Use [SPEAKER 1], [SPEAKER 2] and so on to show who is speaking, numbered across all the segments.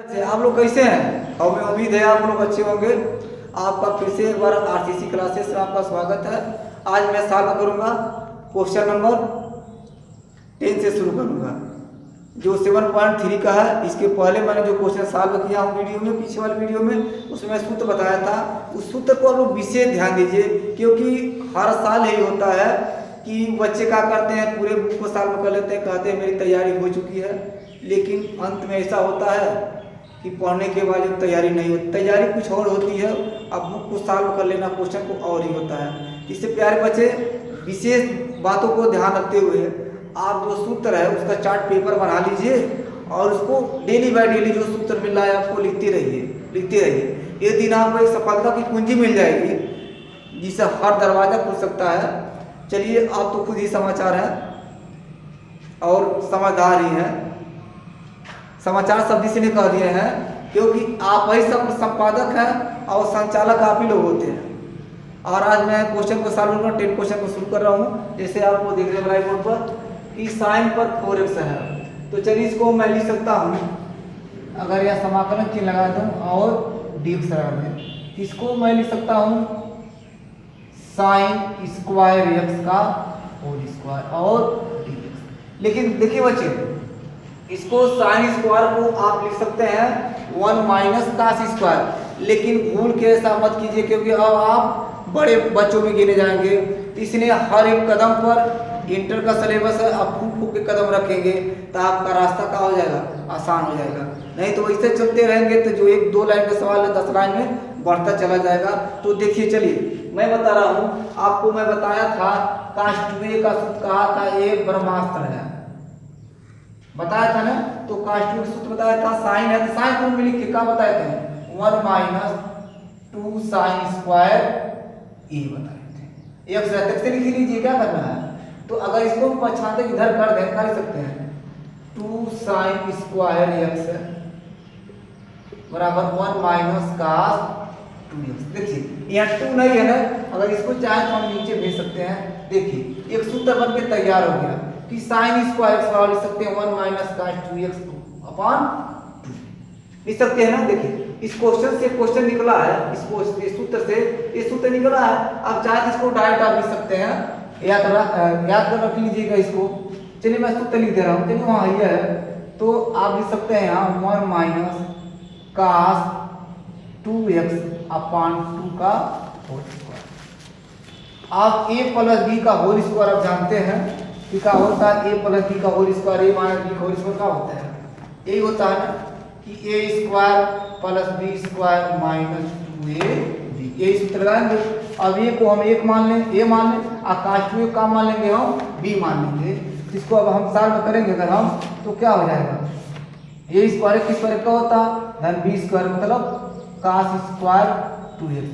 [SPEAKER 1] बच्चे आप लोग कैसे हैं? और मैं उम्मीद है आप लोग अच्छे होंगे। आपका फिर से एक बार आरसीसी क्लासेस में आपका स्वागत है। आज मैं सॉल्व करूंगा क्वेश्चन नंबर 10 से शुरू करूंगा जो 7.3 का है। इसके पहले मैंने जो क्वेश्चन सॉल्व किया हूँ वीडियो में, पीछे वाले वीडियो में, उसमें सूत्र बताया था। उस सूत्र को आप लोग विशेष ध्यान दीजिए, क्योंकि हर साल यही होता है कि बच्चे क्या करते हैं, पूरे बुक को सॉल्व कर लेते हैं, कहते हैं मेरी तैयारी हो चुकी है, लेकिन अंत में ऐसा होता है कि पढ़ने के बाद जब तैयारी नहीं होती, तैयारी कुछ और होती है, अब बुक को सॉल्व कर लेना क्वेश्चन को और ही होता है। इससे प्यारे बच्चे विशेष बातों को ध्यान रखते हुए आप जो सूत्र है उसका चार्ट पेपर बना लीजिए और उसको डेली बाय डेली जो सूत्र मिल रहा है आपको लिखते रहिए। एक दिन आपको एक सफलता की कुंजी मिल जाएगी जिससे हर दरवाजा खुल सकता है। चलिए, आप तो खुद ही समाचार हैं और समझदार ही हैं। समाचार शब्द इसलिए कह दिए हैं क्योंकि आप ही सब संपादक हैं और संचालक आप ही लोग होते हैं। और आज मैं क्वेश्चन को सॉल्व करूँगा, 10 क्वेश्चन को शुरू कर रहा हूँ। जैसे आपको देख रहे हैं ब्लैक बोर्ड पर कि साइन पर 4x है, तो चलिए इसको मैं लिख सकता हूँ, अगर यह समाकलन चिन्ह लगा दूँ और dx लगा दें, इसको मैं लिख सकता हूँ साइन स्क्वायर x का होल स्क्वायर और dx। लेकिन देखिए बच्चे, इसको साइन स्क्वायर को आप लिख सकते हैं 1 माइनस कास स्क्वायर, लेकिन भूल के ऐसा मत कीजिए क्योंकि अब आप बड़े बच्चों में गिने जाएंगे, इसलिए हर एक कदम पर इंटर का सिलेबस है, आप फूक के कदम रखेंगे तो आपका रास्ता क्या हो जाएगा, आसान हो जाएगा। नहीं तो वैसे चलते रहेंगे तो जो 1-2 लाइन का सवाल है 10 लाइन में बढ़ता चला जाएगा। तो देखिए, चलिए मैं बता रहा हूँ आपको, मैं बताया था काष्ठीय का सूत्र कहा था, एक ब्रह्मास्त्र है, बताया था ना। तो काष्ठीय का सूत्र बताया था, साइन है तो साइन को मिली क्या बताए थे, 1 माइनस 2 साइन स्क्वायर ए बताए थे। एक से लिख लीजिए क्या करना है। तो अगर इसको पछाते इधर कर दें, कर सकते हैं 2 साइन स्क्वायर एक्स बराबर 1 माइनस कास 2x। देखिए यहाँ 2 नहीं है ना, अगर इसको चाहे तो हम नीचे भेज सकते हैं। देखिए एक सूत्र बन के तैयार हो गया कि साइन स्क्वायर एक्स बराबर लिख सकते हैं 1 माइनस कास 2x अपॉन 2 लिख सकते हैं ना। देखिए इस क्वेश्चन से क्वेश्चन निकला है, इस सूत्र से ये सूत्र निकला है। आप चाहे तो इसको डायरेक्ट आप लिख सकते हैं, याद कर रख लीजिएगा इसको। चलिए मैं सूत्र लिख दे रहा हूँ, चलिए वहाँ ये है तो आप लिख सकते हैं यहाँ 1 माइनस कास 2x अपॉन 2 का होल स्क्वायर। आप a प्लस b का होल स्क्वायर आप जानते हैं कि क्या होता है, a प्लस b का whole square, a minus b का होल स्क्वायर क्या होता है, यही होता है ना कि a square plus b square minus 2ab, यही सूत्र लगाएंगे। अब ये को हम 1 मान लें, a मान लें, काष्ठीय का मान लेंगे हम b मान लेंगे। इसको अब हम सॉल्व करेंगे अगर हम, तो क्या हो जाएगा, a स्क्वायर किस स्क्वायर का होता है, b स्क्वायर मतलब कास स्क्वायर 2x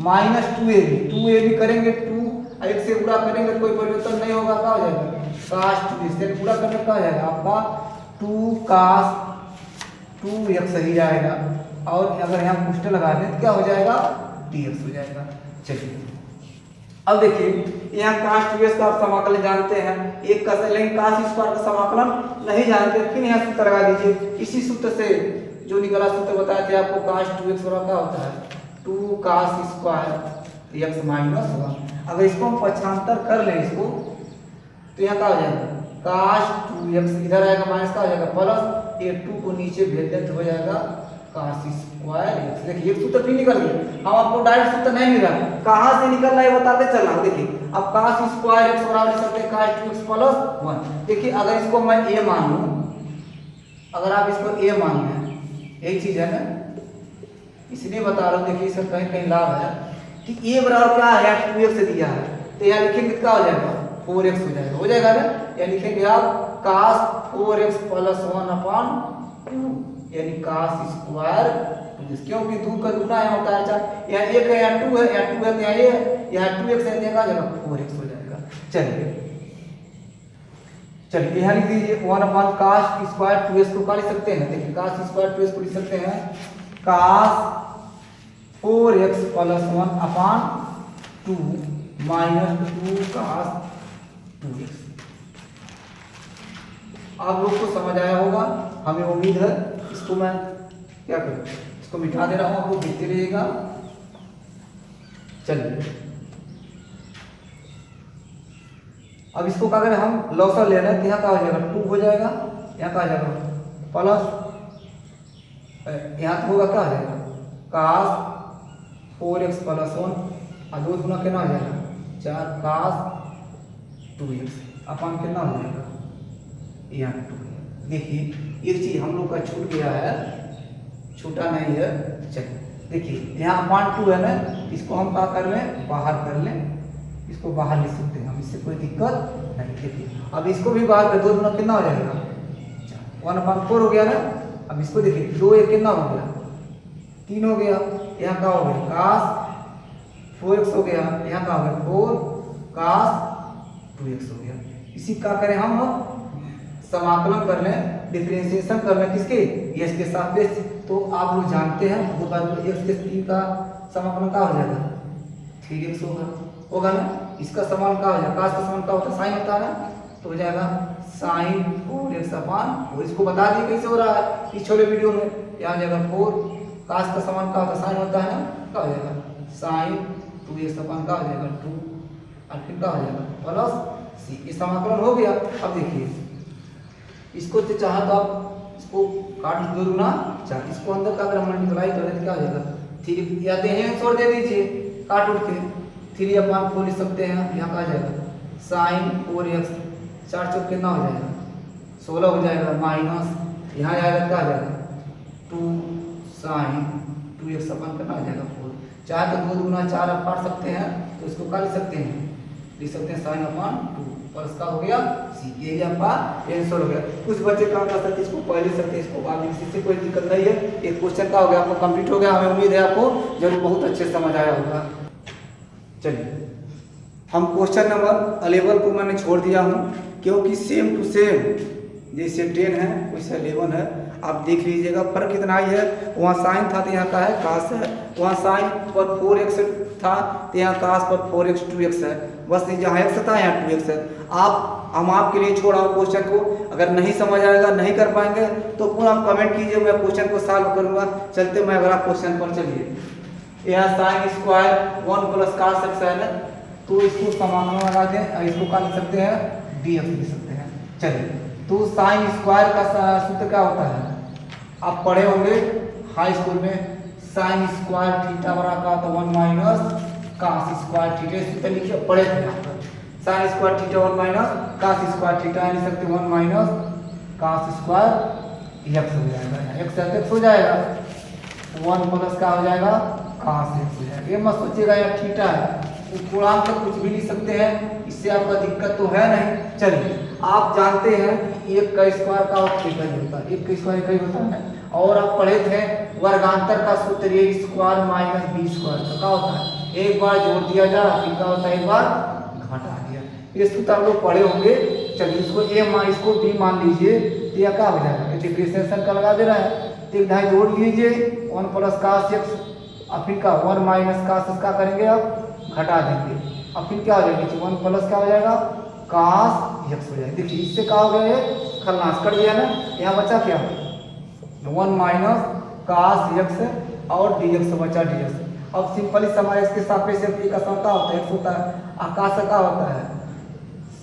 [SPEAKER 1] माइनस 2ab करेंगे, 2 एक से गुणा करेंगे तो कोई परिवर्तन नहीं होगा, क्या हो जाएगा कास 2x से गुणा करने का हो जाएगा आपका 2 कास 2x ही जाएगा। और अगर यहाँ पुष्ट लगा दें तो क्या हो जाएगा, dx हो जाएगा। चलिए अब देखिए यहाँ कास 2x का आप समाकलन जानते हैं, एक का, लेकिन कास स्क्वायर का समाकलन नहीं जानते, फिर यहाँ सूत्र लगा दीजिए। इसी सूत्र से जो निकला सूत्र बताए थे आपको, कास 2x बराबर क्या होता है 2 कास स्क्वायर x माइनस 1। अगर इसको हम पक्षांतर कर लें इसको तो यहाँ क्या हो जाएगा, कास 2x इधर आएगा माइनस का हो जाएगा प्लस, ये 2 को नीचे भेज दें तो हो जाएगा कास स्क्वायर x। देखिए एक सूत्र फिर निकल गया, हम आपको डायरेक्ट सूत्र नहीं मिल रहा, कहाँ से निकल रहा है बताते चल रहा हूँ। देखिए अब कास स्क्वायर x बराबर लिख सकते हैं कास 2x प्लस 1। देखिए अगर इसको मैं a मान लूँ, अगर आप इसको a मान लें, यही चीज है ना, इसलिए बता रहा हूँ। देखिए इसका कहीं कहीं लाभ है कि a बराबर क्या है, 2x से दिया है, तो यहाँ लिखेंगे कितना हो जाएगा 4x हो जाएगा ना। या लिखेंगे आप कास 4x प्लस 1 अपॉन 2 यानी कास स्क्वायर, क्योंकि 2 का गुना यहाँ होता है। अच्छा यहाँ 1 है, यहाँ 2 है, यहाँ 2 है तो यहाँ ये है, यहाँ 2x है, यहाँ जगह 4x हो जाएगा। चलिए यहाँ लिख दीजिए 1 अपॉन कास स्क्वायर 2x को क्या लिख सकते हैं, देखिए कास स्क्वायर 2x को लिख सकते हैं कास 4x प्लस 1 अपॉन 2 माइनस 2 कास 2x। आप लोग को समझ आया होगा, हमें उम्मीद है। इसको मैं क्या करूँ, इसको मिटा दे रहा हूँ, आपको देखते रहिएगा। चलिए अब इसको क्या करें, हम लॉसर ले रहे हैं, तो यहाँ क्या हो जाएगा 2 हो जाएगा, यहाँ क्या हो जाएगा प्लस, यहाँ तो होगा क्या हो जाएगा कास 4x प्लस 1 और 2 गुना कितना हो जाएगा 4 कास 2x अपन कितना हो जाएगा यहाँ 2। देखिए एक चीज हम लोग का छूट गया है, छूटा नहीं है। चलिए देखिए यहाँ अपान 2 है ना, इसको हम क्या कर लें बाहर कर लें, इसको बाहर लिख सकते हैं हम, इससे कोई दिक्कत नहीं। देखिए अब इसको भी बाहर कर, 2 गुना कितना हो जाएगा 1/4 हो गया ना। अब इसको देखिए 2 1 कितना हो गया 3 हो गया, यहाँ का हो गया कास 4x हो गया, यहाँ का हो गया 4 कास 2x हो गया। इसी का करें हम समाकलन कर लें, डिफरेंशिएशन कर लें किसके s के सापेक्ष। तो आप लोग जानते हैं वो बात, x के 3 का समाकलन क्या हो जाएगा 3x होगा ना। इसका समान क्या हो जाएगा, कास का समान क्या होता है साइन होता है ना, तो हो जाएगा साइन 4x अपान 4। इसको बता दिए कैसे हो रहा है पिछले वीडियो में। यहाँ हो जाएगा 4 कास का समान क्या होता है साइन होता है ना, क्या हो जाएगा साइन 2x अपान क्या हो जाएगा 2 और फिर क्या हो जाएगा प्लस c। ये समाकलन हो गया। अब देखिए इसको तो चाहे तो आप इसको काट 2 गुना 4, इसको अंदर का अगर मल्टीप्लाई करें तो क्या हो जाएगा 3 या दे छोड़ दे दीजिए काट उठ के 3/4 लिख सकते हैं। यहाँ का आ जाएगा साइन 4x 4 चौक कितना हो जाएगा 16 हो जाएगा, माइनस यहाँ आएगा क्या आ जाएगा 2 साइन 2x अपन कितना आ जाएगा 4। चाहे तो 2 गुना 4 आप काट सकते हैं, तो इसको क्या लिख सकते हैं साइन अपान 2 प्लस का हो गया c। ये आपका आंसर हो गया। कुछ बच्चे काम कर सकते इसको पहले सकते इसको बाद में, इससे कोई दिक्कत नहीं है। एक क्वेश्चन का हो गया आपको कंप्लीट हो गया। हमें उम्मीद है आपको जरूर बहुत अच्छे से समझ आया होगा। चलिए हम क्वेश्चन नंबर 11 को मैंने छोड़ दिया हूँ, क्योंकि सेम टू सेम जैसे 10 है वैसे 11 है। आप देख लीजिएगा फर्क कितना ही है, वहाँ साइन था तो यहाँ का है कास है, वहाँ साइन पर 4x था तो यहाँ कास पर 4x 2x है, बस जहाँ x था यहाँ 2x है। हम आपके लिए छोड़ा हूँ क्वेश्चन को, अगर नहीं समझ आएगा नहीं कर पाएंगे तो पूरा कमेंट कीजिए, मैं क्वेश्चन को सॉल्व करूँगा। चलते मैं अगला क्वेश्चन पर चलिए। यहाँ sine square 1 plus cos x है ना, तो इसको समाकलन लगा दें, इसको क्या लिख सकते हैं dx लिख सकते हैं। चलिए तो साइन स्क्वायर का सूत्र क्या होता है, आप पढ़े होंगे हाई स्कूल में, साइन स्क्वायर थीटा बराबर का होता है 1 माइनस कास स्क्वायर थीटा। सूत्र लिखिए पढ़े थे यहाँ पर, sine square theta 1 minus cos square theta, लिख सकते 1 माइनस कास स्क्वायर x हो जाएगा, x है x हो जाएगा, 1 प्लस का हो जाएगा कास x हो जाएगा। ये मत सोचिएगा यार थीटा है, पूर्णांक तक कुछ भी लिख सकते हैं, इससे आपका दिक्कत तो है नहीं। चलिए आप जानते हैं कि 1 का स्क्वायर का थीटा ही होता है, 1 का स्क्वायर एक ही होता है। और आप पढ़े थे वर्गांतर का सूत्र ये स्क्वायर माइनस बी स्क्वायर का क्या होता है, एक बार जोड़ दिया जाए फिर क्या होता है एक बार घटा दिया। ये सूत्र आप लोग पढ़े होंगे। चलिए इसको a इसको b मान लीजिए तो यह क्या हो जाएगा, डिफरेंशिएशन का लगा दे रहा है तो एक ढाई जोड़ लीजिए 1 प्लस कास x, और फिर का 1 माइनस कास इसका करेंगे अब घटा देंगे, अब फिर क्या हो जाएगा 1 प्लस क्या हो जाएगा कास x हो जाएगा। देखिए इससे क्या हो गया है खलनाश कट गया ना, यहाँ बचा क्या 1 माइनस कास x और dx बचा dx। अब सिंपली हमारे इसके सापेक्ष का सम क्या होता है x होता है, आकाश का होता है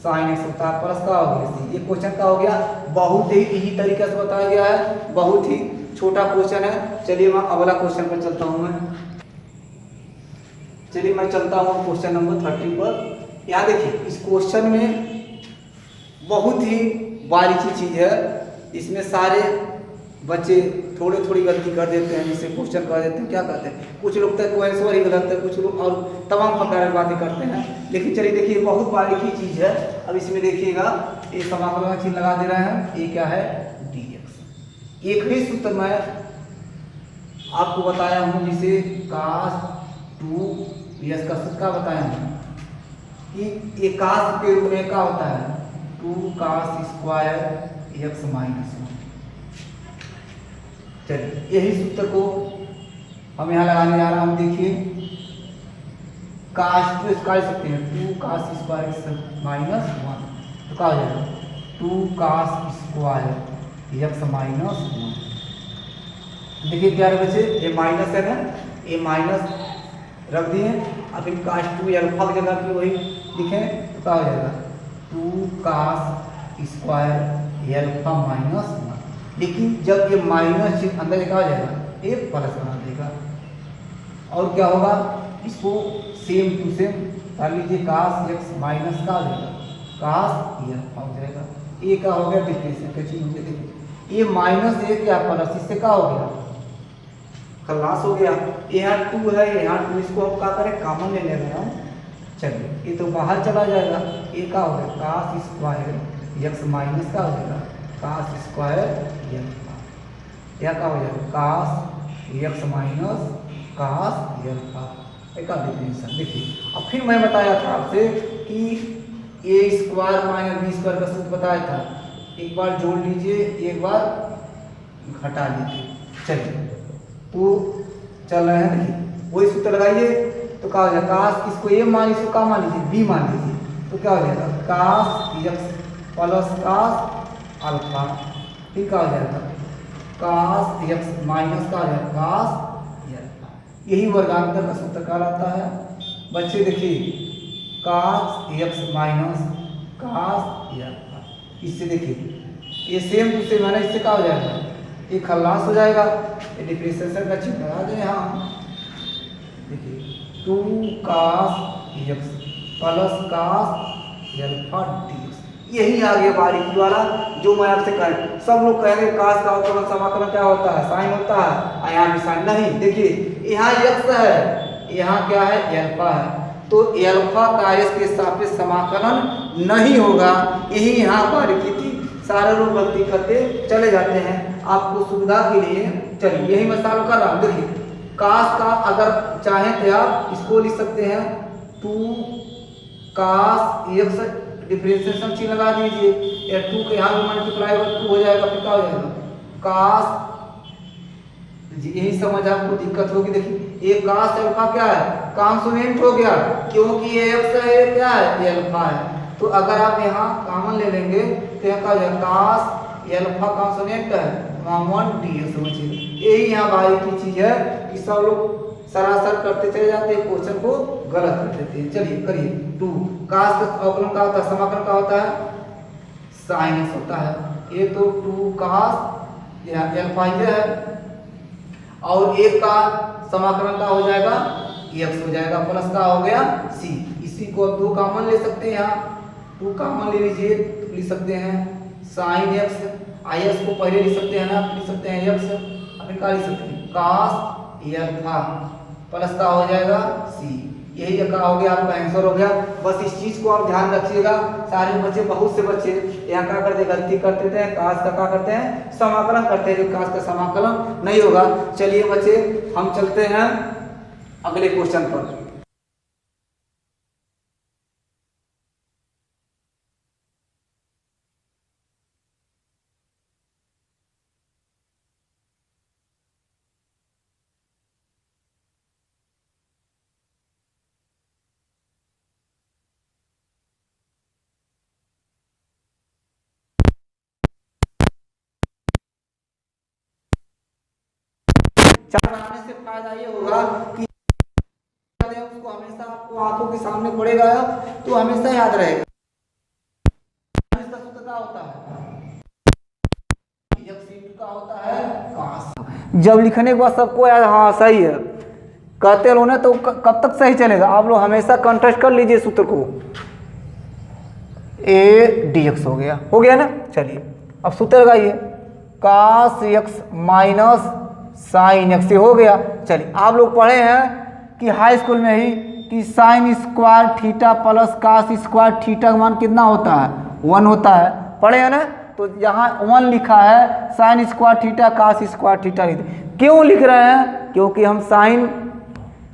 [SPEAKER 1] साइन x होता है, प्लस का हो गया। ये क्वेश्चन का हो गया, बहुत ही इजी तरीके से बताया गया है, बहुत ही छोटा क्वेश्चन है। चलिए मैं अगला क्वेश्चन पर चलता हूँ। चलिए मैं चलता हूँ क्वेश्चन नंबर 30 पर। यहाँ देखिए इस क्वेश्चन में बहुत ही बारीकी चीज है, इसमें सारे बच्चे थोड़ी गलती कर देते हैं, जिससे क्वेश्चन कर देते हैं क्या कहते हैं, कुछ लोग तक आंसर ही गलत है, कुछ लोग और तमाम प्रकार की बातें करते हैं। लेकिन चलिए देखिए बहुत बारीकी चीज है। अब इसमें देखिएगा ये समाकलन चिन्ह लगा दे रहे हैं, ये क्या है dx। एक ही सूत्र मैं आपको बताया हूँ जिसे कास 2 का सूत्र बताया हूँ कि कास के रूप में क्या होता है 2 कास स्क्वायर x माइनस 1। चलिए यही सूत्र को हम यहाँ लगाने जा रहे हैं। हम देखिए कास 2 स्क्वायर सकते हैं 2 कास स्क्वायर x माइनस 1, तो क्या हो जाएगा 2 कास स्क्वायर x माइनस 1। देखिए क्या है बच्चे, ए माइनस है ना, ए माइनस रख दिए। अब इन कास 2 अल्फा की जगह पे वही लिखें तो क्या हो जाएगा 2 कास स्क्वायर अल्फा माइनस 1। लेकिन जब ये माइनस चिन्ह अंदर क्या हो जाएगा, ए प्लस बना देगा। और क्या होगा, इसको सेम टू सेम कर लीजिए, कास एक्स माइनस का हो जाएगा कास ये अल्फा हो जाएगा। ए का हो गया डिफरेंशियल का चिन्ह, देखिए ये माइनस एक या प्लस, इससे क्या हो गया खलास हो गया। यहाँ 2 है, यहाँ 2, इसको हम क्या करें कॉमन ले लेंगे हम। चलिए ये तो बाहर चला जाएगा, ए का हो गया कास स्क्वायर एक्स माइनस का हो जाएगा कास स्क्वायर अल्फा। यह क्या हो जाएगा कास एक्स माइनस कास अल्फा का डिफरेंशियल। देखिए अब फिर मैं बताया था आपसे कि ए स्क्वायर माइनस बी स्क्वायर का सूत्र बताया था, एक बार जोड़ लीजिए एक बार घटा लीजिए। चलिए तो चल रहे हैं, देखिए वही सूत्र लगाइए तो क्या हो जाएगा कास, इसको ए मान इसको क्या मान लीजिए बी मान लीजिए, तो क्या हो जाएगा कास एक्स प्लस कास अल्फा। फिर क्या हो जाएगा कास एक्स माइनस का हो जाएगा कास अल्फा। यही वर्गांतर का सूत्र कहलाता है बच्चे। देखिए कास एक्स माइनस कास अल्फा, इससे देखिए ये सेम टू सेम है ना, इससे क्या हो जाएगा ये खल्लास हो जाएगा। ये डिफरेंशिएशन का चिन्ह लगा दें यहाँ, देखिए 2 cos x plus cos alpha dx। यही आ गया बारीकी वाला जो मैं आपसे कह, सब लोग कहेंगे कास का अवकलन समाकलन क्या होता है साइन होता है, यहाँ भी साइन नहीं। देखिए यहाँ एक्स है, यहाँ क्या है अल्फा है, तो अल्फा का एस के सापेक्ष समाकलन नहीं होगा। यही यहाँ बारीकी थी, सारे लोग गलती करते चले जाते हैं। आपको सुविधा के लिए चलिए यही मैं सॉल्व कर रहा हूँ। देखिए कास का अगर चाहें तो आप इसको लिख सकते हैं 2 कास एक्स, डिफरेंशिएशन चिन्ह लगा दीजिए, या 2 के यहाँ मल्टीप्लाई 2 हो जाएगा, फिर क्या हो जाएगा कास। यही समझ आपको दिक्कत होगी। देखिए ये कास अल्फा क्या है कॉन्सोनेंट हो गया, क्योंकि ये एक्स है ये क्या है ये अल्फा है। तो अगर आप यहाँ कॉमन ले लेंगे तो यहाँ क्या हो जाएगा कास अल्फा कॉन्सोनेंट है 1 dx समझिए। यही यहाँ भाई की चीज है कि सब लोग सरासर करते चले जाते हैं, क्वेश्चन को गलत कर देते हैं। चलिए करिए 2 कास का अवकलन का होता है समाकलन का होता है साइन एक्स होता है, ये तो 2 कास अल्फा ये है, और एक का समाकलन का हो जाएगा एक्स हो जाएगा, प्लस का हो गया सी। इसी को 2 कॉमन ले सकते हैं, यहाँ 2 कॉमन ले लीजिए तो लिख सकते हैं साइन एक्स, आई एस को पहले लिख सकते हैं ना, लिख सकते हैं एक्स, फिर क्या लिख सकते हैं कास अल्फा, प्लस का हो जाएगा सी। यही का हो गया आपका आंसर हो गया। बस इस चीज को आप ध्यान रखिएगा, सारे बच्चे बहुत से बच्चे यहाँ क्या करते गलती करते थे, कास का क्या करते हैं समाकलन करते हैं, जो कास का समाकलन नहीं होगा। चलिए बच्चे हम चलते हैं अगले क्वेश्चन पर। चार्ट बनाने से फायदा ये होगा कि उसको हमेशा आपको आंखों के सामने पड़ेगा तो हमेशा याद रहेगा। इसका सूत्र क्या होता है का होता है कास। जब लिखने के बाद सबको याद हाँ सही है कहते लोग ना तो कब तक सही चलेगा। आप लोग हमेशा कंटेस्ट कर लीजिए सूत्र को, ए डी एक्स हो गया ना। चलिए अब सूत्र लगाइए कास एक्स माइनस साइन एक्स से हो गया। चलिए आप लोग पढ़े हैं कि हाई स्कूल में ही कि sine square theta plus cos square theta का मान कितना होता है 1 होता है, पढ़े हैं ना। तो यहाँ 1 लिखा है, sine square theta cos square theta क्यों लिख रहे हैं, क्योंकि हम साइन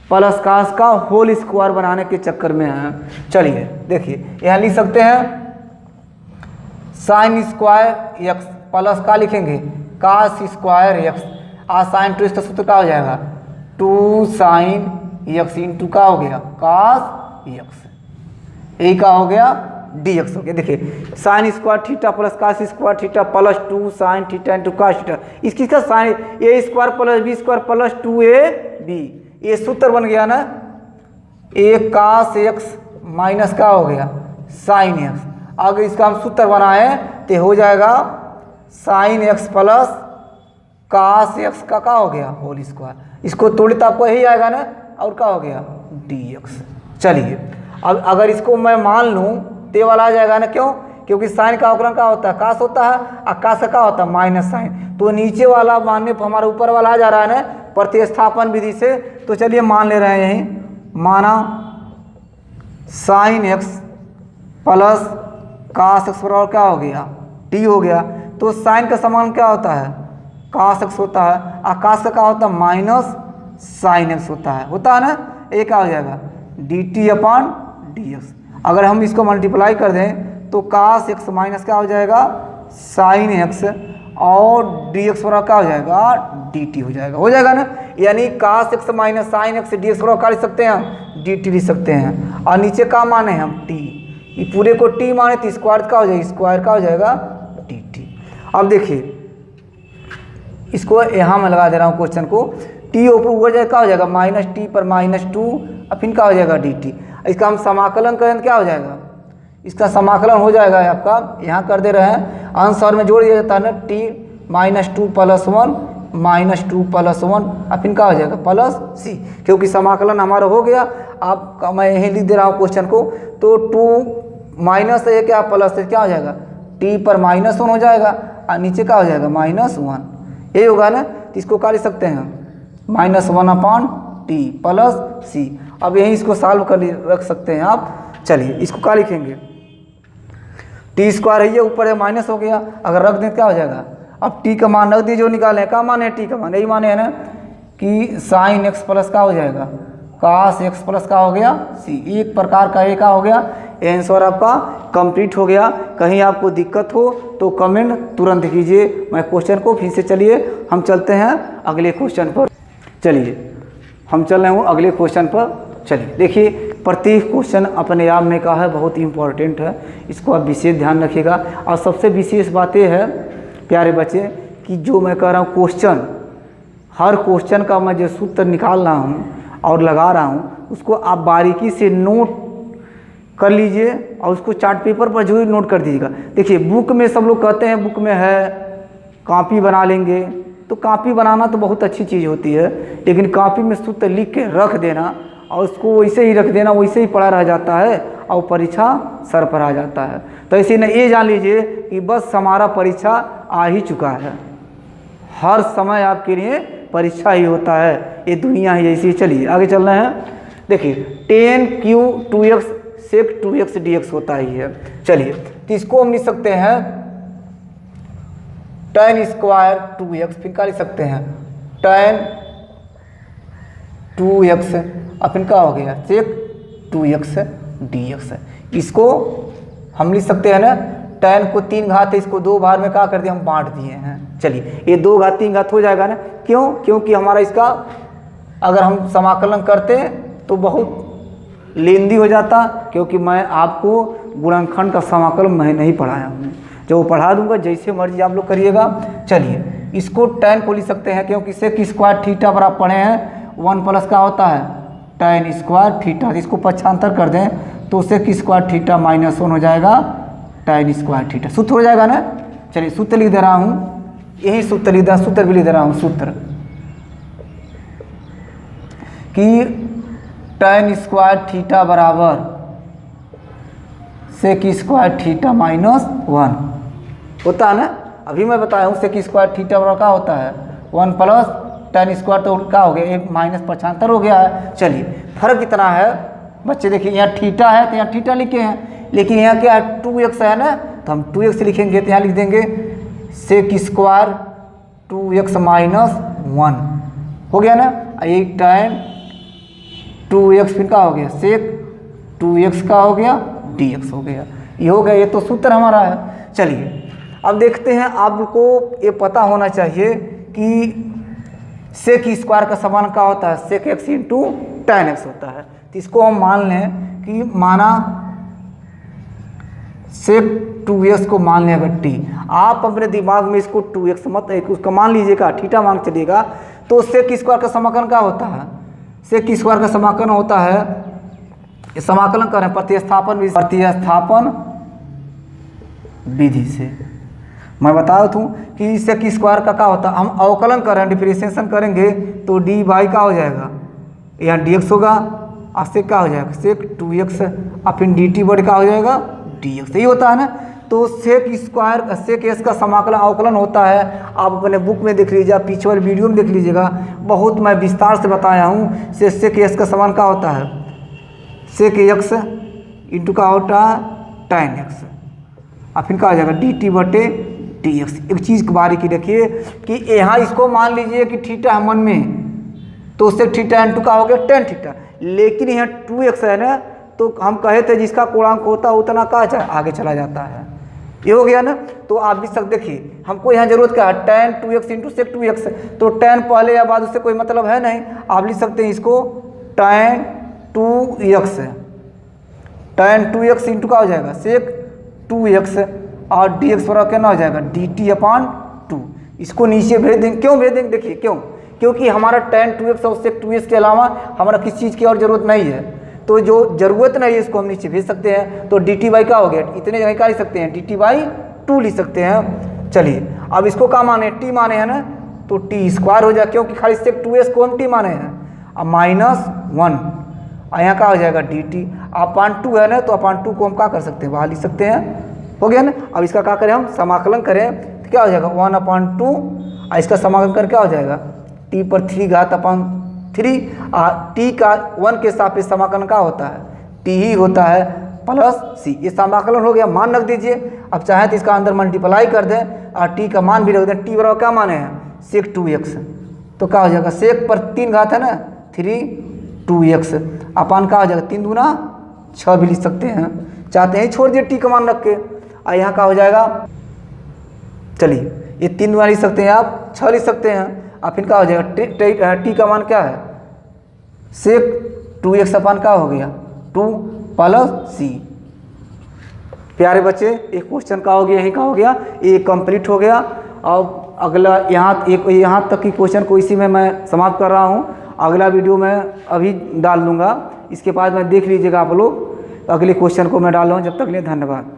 [SPEAKER 1] प्लस कास का होल स्क्वायर बनाने के चक्कर में हैं। चलिए देखिए यहाँ लिख सकते हैं साइन स्क्वायर एक्स प्लस का लिखेंगे कास square x, uh sign to इसका सूत्र क्या हो जाएगा 2 साइन एक्स इंटू का हो गया कास एक्स, यही का हो गया dx हो गया। देखिए sine square theta plus cos square theta plus 2 sine theta into cos theta, इसकी का sign a square plus b square plus 2ab, ये सूत्र बन गया ना, ए कास एक्स माइनस का हो गया साइन एक्स। अगर इसका हम सूत्र बनाए तो हो जाएगा sine x plus cos x का हो गया होल स्क्वायर। इसको तोड़े तो आपको यही आएगा ना, और क्या हो गया dx। चलिए अब अगर इसको मैं मान लूँ तो वाला आ जाएगा ना, क्यों? क्योंकि साइन का अवकलन क्या होता है, कास होता है, और कास का क्या होता है माइनस साइन। तो नीचे वाला मानने पर हमारा ऊपर वाला आ जा रहा है ना प्रतिस्थापन विधि से। तो चलिए मान ले रहे हैं यहीं, माना sine x plus cos x बराबर क्या हो गया टी हो गया। तो साइन का समान क्या होता है कास एक्स होता है, और कास का क्या होता है माइनस साइन एक्स होता है ना। ये क्या हो जाएगा D T upon D x. अगर हम इसको मल्टीप्लाई कर दें तो कास एक्स माइनस क्या हो जाएगा साइन एक्स, और डी एक्स बराबर क्या हो जाएगा डी टी हो जाएगा ना। यानी cos x minus sine x d x बराबर क्या लिख सकते हैं हम डी टी लिख सकते हैं। और नीचे क्या माने हम टी, ये पूरे को टी माने तो स्क्वायर का हो जाएगा, स्क्वायर का हो जाएगा डी टी। अब देखिए इसको यहाँ मैं लगा दे रहा हूँ क्वेश्चन को, टी ऊपर जाए क्या हो जाएगा माइनस टी पर माइनस 2, और फिर क्या हो जाएगा डी टी। इसका हम समाकलन करें तो क्या हो जाएगा, इसका समाकलन हो जाएगा आपका, यहाँ कर दे रहे हैं अंश और में जोड़ दिया जाता है ना, T minus 2 plus 1 minus 2 plus 1, और फिर क्या हो जाएगा प्लस सी। क्योंकि समाकलन हमारा हो गया, आप मैं यहीं लिख दे रहा हूँ क्वेश्चन को। तो 2 माइनस है क्या प्लस है क्या हो जाएगा टी पर माइनस 1 हो जाएगा, और नीचे क्या हो जाएगा माइनस 1, यही होगा ना। तो इसको क्या लिख सकते हैं माइनस 1 अपॉन टी प्लस सी। अब यहीं इसको सॉल्व कर रख सकते हैं आप। चलिए इसको क्या लिखेंगे, टी स्क्वायर है ये ऊपर है माइनस हो गया, अगर रख दें क्या हो जाएगा। अब टी का मान रख दी, जो निकाले क्या मान है टी का मान, यही माने है ना कि साइन एक्स प्लस का हो जाएगा कास एक्स प्लस का हो गया सी। एक प्रकार का एक हो गया, आंसर आपका कंप्लीट हो गया। कहीं आपको दिक्कत हो तो कमेंट तुरंत कीजिए। मैं क्वेश्चन को फिर से चलिए हम चलते हैं अगले क्वेश्चन पर। चलिए हम चल रहे हूँ अगले क्वेश्चन पर। चलिए देखिए प्रत्येक क्वेश्चन अपने आप में का है बहुत इम्पोर्टेंट है, इसको आप विशेष ध्यान रखिएगा। और सबसे विशेष बात यह है प्यारे बच्चे कि जो मैं कह रहा हूँ क्वेश्चन, हर क्वेश्चन का मैं जो सूत्र निकाल रहा हूँ और लगा रहा हूँ उसको आप बारीकी से नोट कर लीजिए, और उसको चार्ट पेपर पर जरूर नोट कर दीजिएगा। देखिए बुक में सब लोग कहते हैं बुक में है कॉपी बना लेंगे, तो कॉपी बनाना तो बहुत अच्छी चीज़ होती है, लेकिन कॉपी में सूत्र लिख के रख देना और उसको वैसे ही रख देना, वैसे ही पड़ा रह जाता है और परीक्षा सर पर आ जाता है। तो इसी ने ये जान लीजिए कि बस हमारा परीक्षा आ ही चुका है, हर समय आपके लिए परीक्षा ही होता है, ये दुनिया ही ऐसी। चलिए आगे चल रहे हैं। देखिए 10q 2x sec 2x dx होता ही है। चलिए तो इसको हम लिख सकते हैं tan स्क्वायर 2x, फिर क्या लिख सकते हैं tan 2x, और फिर क्या हो गया sec 2x dx। इसको हम लिख सकते हैं ना, tan को 3 घात है, इसको 2 बार में क्या कर दिया हम बांट दिए हैं। चलिए ये 2 घात 3 घात हो जाएगा ना, क्यों? क्योंकि हमारा इसका अगर हम समाकलन करते तो बहुत लेंदी हो जाता, क्योंकि मैं आपको गुणनखंड का समाकलन मैं नहीं पढ़ाया हूँ, जो पढ़ा दूंगा जैसे मर्जी आप लोग करिएगा। चलिए इसको tan को लिख सकते हैं, क्योंकि sec स्क्वायर थीटा पर आप पढ़े हैं 1 प्लस का होता है tan स्क्वायर थीटा। इसको पक्षांतर कर दें तो sec स्क्वायर थीटा माइनस 1 हो जाएगा tan स्क्वायर थीटा। सूत्र हो जाएगा ना। चलिए सूत्र लिख दे रहा हूँ, यही सूत्र लिख दे, सूत्र भी लिख दे रहा हूँ, सूत्र कि tan स्क्वायर थीटा बराबर sec स्क्वायर थीटा माइनस 1 होता है ना। अभी मैं बताया हूँ sec स्क्वायर थीटा बराबर क्या होता है 1 प्लस tan स्क्वायर, तो क्या हो गया एक माइनस पक्षांतर हो गया है। चलिए फर्क कितना है बच्चे, देखिए यहाँ थीटा है तो यहाँ थीटा लिखे हैं, लेकिन यहाँ क्या है 2x है ना, तो हम 2x लिखेंगे तो यहाँ लिख देंगे sec स्क्वायर 2x माइनस 1 हो गया ना। एक टाइम 2x फिर का हो गया sec 2x का हो गया dx हो गया, ये हो गया, ये तो सूत्र हमारा है। चलिए अब देखते हैं, आपको ये पता होना चाहिए कि sec स्क्वायर का समान क्या होता है sec x into tan x होता है। तो इसको हम मान लें कि माना सेक 2x को मान लें अगर t, आप अपने दिमाग में इसको 2x मत उसका मान लीजिएगा, थीटा मान चलिएगा, तो सेक स्क्वायर का समाकलन क्या होता है? सेक स्क्वायर का समाकलन होता है, समाकलन करें प्रतिस्थापन विधि से। मैं बता दूँ कि सेक स्क्वायर का क्या होता है, हम अवकलन करें, डिफरेंशिएशन करेंगे तो डी बाई का हो जाएगा, यहाँ dx होगा और सेक क्या हो जाएगा, सेक 2x और फिर dt बढ़ का हो जाएगा dx, यही होता है ना। तो सेक स्क्वायर सेक s का समाकलन अवकलन होता है, आप अपने बुक में देख लीजिए, आप पीछे वाले वीडियो में देख लीजिएगा, बहुत मैं विस्तार से बताया हूँ। सेक s का समान क्या होता है, सेक x इंटू का होता है tan x और फिर क्या हो जाएगा dt बटे dx। एक चीज़ की बारीकी देखिए कि यहाँ इसको मान लीजिए कि थीटा है मन में, तो उससे थीटा इंटू का हो गया tan थीटा, लेकिन यहाँ 2x है ना, तो हम कहे थे जिसका कोणांक होता है उतना कहाँ आगे चला जाता है, ये हो गया ना। तो आप भी सब देखिए, हमको यहाँ जरूरत क्या है, tan 2x into sec 2x, तो tan पहले या बाद उससे कोई मतलब है नहीं, आप लिख सकते हैं इसको tan 2x, tan 2x into का हो जाएगा सेक 2x और dx बराबर क्या ना हो जाएगा dt/2। इसको नीचे भेज देंगे, क्यों भेज देंगे, देखिए क्यों, क्योंकि हमारा tan 2x और सेक 2x के अलावा हमारा किसी चीज़ की और ज़रूरत नहीं है, तो जो ज़रूरत नहीं है इसको हम नीचे भेज सकते हैं। तो dt बाई क्या हो गया, इतने जगह क्या लिख सकते हैं, dt/2 लिख सकते हैं। चलिए अब इसको क्या माने, t माने हैं ना, तो t स्क्वायर हो जाए, क्योंकि खाली सेक 2x को हम t माने हैं, अब -1 और यहाँ क्या हो जाएगा dt अपान 2 है ना, तो अपान 2 को हम क्या कर सकते हैं, बाहर लिख सकते हैं, हो गया ना। अब इसका क्या करें, हम समाकलन करें तो क्या हो जाएगा 1/2 और इसका समाकलन कर क्या हो जाएगा t/3 t का 1 के सापेक्ष समाकलन क्या होता है, t ही होता है प्लस c। ये समाकलन हो गया, मान रख दीजिए। अब चाहे तो इसका अंदर मल्टीप्लाई कर दें और t का मान भी रख दें, t बराबर क्या माने हैं सेक 2x, तो क्या हो जाएगा सेक पर 3 घात है ना 3 2x अपान क्या हो जाएगा 3 दूना 6 भी लिख सकते हैं, चाहते हैं छोड़ दिए t का मान रख के। और यहाँ क्या हो जाएगा, चलिए ये 3 दूना लिख सकते हैं, आप 6 लिख सकते हैं और फिर क्या हो जाएगा t का मान क्या है सेक 2x अपान क्या हो गया 2 प्लस c। प्यारे बच्चे एक क्वेश्चन का हो गया, यही का हो गया, ये कंप्लीट हो गया। अब अगला यहाँ तक की क्वेश्चन को इसी में मैं समाप्त कर रहा हूँ, अगला वीडियो मैं अभी डाल दूँगा, इसके बाद मैं देख लीजिएगा आप लोग, अगले क्वेश्चन को मैं डाल रहा हूँ। जब तक के लिए धन्यवाद।